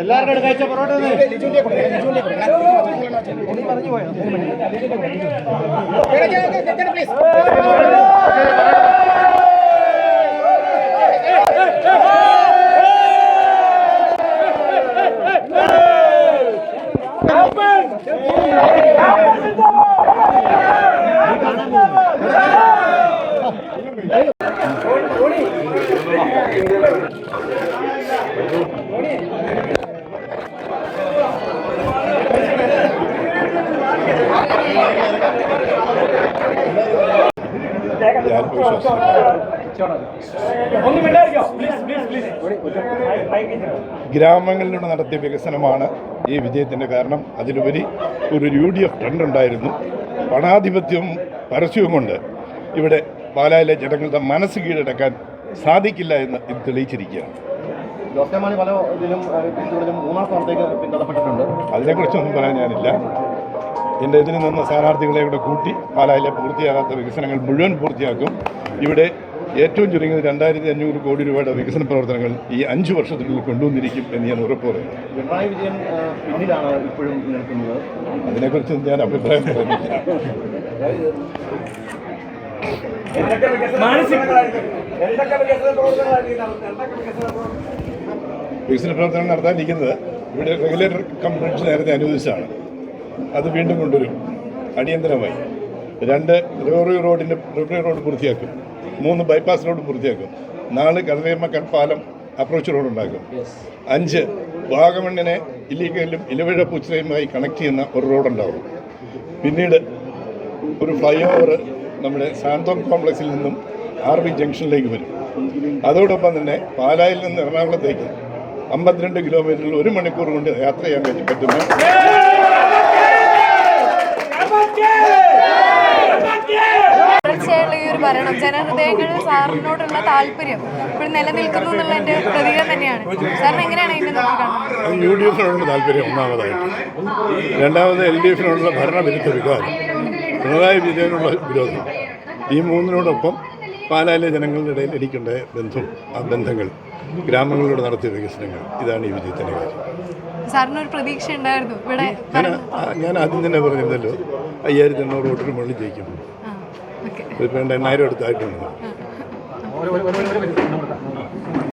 എല്ലാവരുടെ കഴിച്ച പൊറോട്ട ഗ്രാമങ്ങളിലൂടെ നടത്തിയ വികസനമാണ് ഈ വിജയത്തിൻ്റെ കാരണം. അതിലുപരി ഒരു UDF ട്രെൻഡ് ഉണ്ടായിരുന്നു. പണാധിപത്യവും പരസ്യവും കൊണ്ട് ഇവിടെ പാലായിലെ ജനങ്ങളുടെ മനസ്സ് കീഴടക്കാൻ സാധിക്കില്ല എന്ന് ഇത് തെളിയിച്ചിരിക്കുകയാണ്. അതിനെക്കുറിച്ചൊന്നും പറയാൻ ഞാനില്ല. എൻ്റെ ഇതിൽ നിന്ന് സ്ഥാനാർത്ഥികളെ കൂടെ കൂട്ടി പാലായിലെ പൂർത്തിയാകാത്ത വികസനങ്ങൾ മുഴുവൻ പൂർത്തിയാക്കും. ഇവിടെ ഏറ്റവും ചുരുങ്ങിയത് 2500 കോടി രൂപയുടെ വികസന പ്രവർത്തനങ്ങൾ ഈ 5 വർഷത്തിനുള്ളിൽ കൊണ്ടുവന്നിരിക്കും എന്ന് ഞാൻ ഉറപ്പ് പറയുന്നു. പിണറായി വിജയൻ പിന്നിലാണ് ഇപ്പോഴും നിൽക്കുന്നത്. അതിനെക്കുറിച്ച് ഞാൻ അഭിപ്രായം പറയുന്നില്ല. വികസന പ്രവർത്തനം നടത്താനിരിക്കുന്നത് ഇവിടെ റെഗുലേറ്റർ കം ബ്രിഡ്ജ് നേരത്തെ അനുവദിച്ചാണ്. അത് വീണ്ടും കൊണ്ടുവരും അടിയന്തരമായി. 2 റിവറി റോഡ് പൂർത്തിയാക്കും. 3 ബൈപ്പാസ് റോഡ് പൂർത്തിയാക്കും. 4 കടലേമക്കൽ പാലം അപ്രോച്ച് റോഡ് ഉണ്ടാക്കും. 5 വാഗമണ്ണിനെ ഇല്ലിക്കലും ഇലവിഴ പൂച്ചയുമായി കണക്ട് ചെയ്യുന്ന ഒരു റോഡുണ്ടാവും. പിന്നീട് ഒരു ഫ്ലൈ ഓവർ നമ്മുടെ സാന്തോം കോംപ്ലക്സിൽ നിന്നും RV ജംഗ്ഷനിലേക്ക് വരും. അതോടൊപ്പം തന്നെ പാലായിൽ നിന്ന് എറണാകുളത്തേക്ക് 52 കിലോമീറ്ററിൽ 1 മണിക്കൂർ കൊണ്ട് യാത്ര ചെയ്യാൻ പറ്റുന്ന തുടർച്ചയായുള്ള ഈ ഒരു ഭരണം ജനഹൃദയങ്ങളിൽ സാറിനോടുള്ള താല്പര്യം ഇപ്പോൾ നിലനിൽക്കുന്നു എന്നുള്ള എൻ്റെ പ്രതികരണം തന്നെയാണ്. സാറിന് എങ്ങനെയാണ് ഇതിനെ നോക്കിക്കാണുന്നത്? UDFിനോടുള്ള താല്പര്യം ഒന്നാമതായിട്ട്, രണ്ടാമത് LDFിനോടുള്ള ഭരണവിരുദ്ധ വികാരം, പിണറായി വിജയനുള്ള വിരോധം, ഈ മൂന്നിനോടൊപ്പം പാലായിലെ ജനങ്ങളുടെ ഇടയിൽ എനിക്കുണ്ടായ ബന്ധങ്ങൾ, ഗ്രാമങ്ങളിലൂടെ നടത്തിയ വികസനങ്ങൾ, ഇതാണ് ഈ വിജയത്തിൻ്റെ കാര്യം. സാറിനൊരു പ്രതീക്ഷ ഉണ്ടായിരുന്നു ഇവിടെ? ഞാൻ ആദ്യം തന്നെ പറഞ്ഞിരുന്നല്ലോ 5800 വോട്ടിന് മുകളിൽ ജയിക്കും. ഇപ്പോൾ 8,000 അടുത്തായിട്ടുണ്ട്.